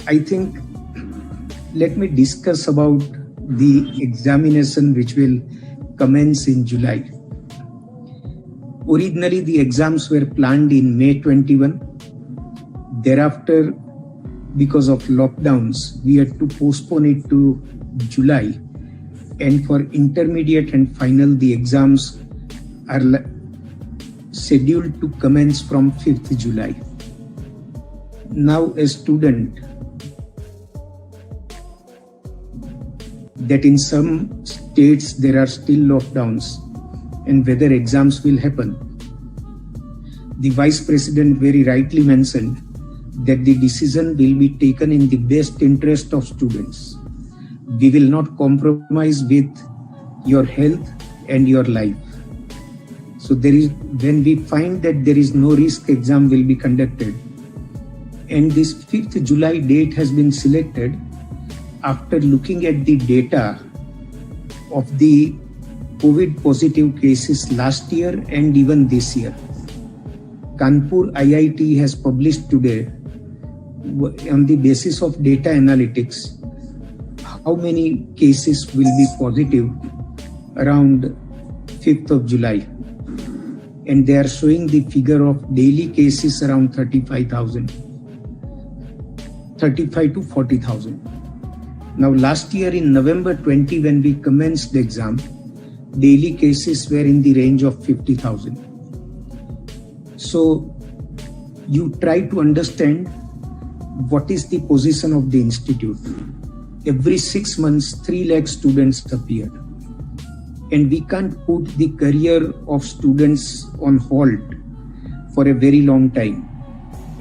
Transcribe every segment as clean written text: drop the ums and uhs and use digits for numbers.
I think let me discuss about the examination which will commence in July. Originally, the exams were planned in May 21. Thereafter, because of lockdowns, we had to postpone it to July. And for intermediate and final, the exams are scheduled to commence from 5th July. Now, a student that in some states there are still lockdowns and whether exams will happen. The Vice President very rightly mentioned that the decision will be taken in the best interest of students. We will not compromise with your health and your life. So when we find that there is no risk, exam will be conducted. And this 5th July date has been selected after looking at the data of the COVID positive cases last year and even this year. Kanpur IIT has published today, on the basis of data analytics, how many cases will be positive around 5th of July. And they are showing the figure of daily cases around 35,000, 35 to 40,000. Now, last year in November 20, when we commenced the exam, daily cases were in the range of 50,000. So, you try to understand what is the position of the institute. Every 6 months, 3 lakh students appear. And we can't put the career of students on hold for a very long time.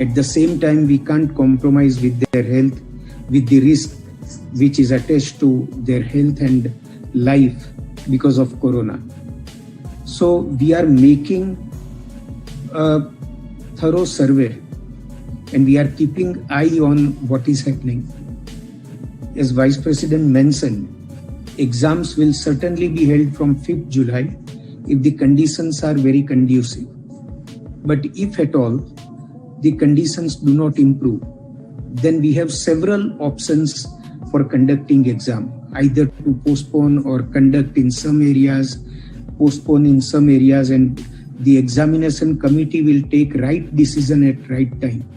At the same time, we can't compromise with their health, with the risk which is attached to their health and life because of Corona. So we are making a thorough survey and we are keeping eye on what is happening. As Vice President mentioned, exams will certainly be held from 5th July if the conditions are very conducive. But if at all the conditions do not improve, then we have several options for conducting exam, either to postpone or conduct in some areas, postpone in some areas, and the examination committee will take right decision at right time.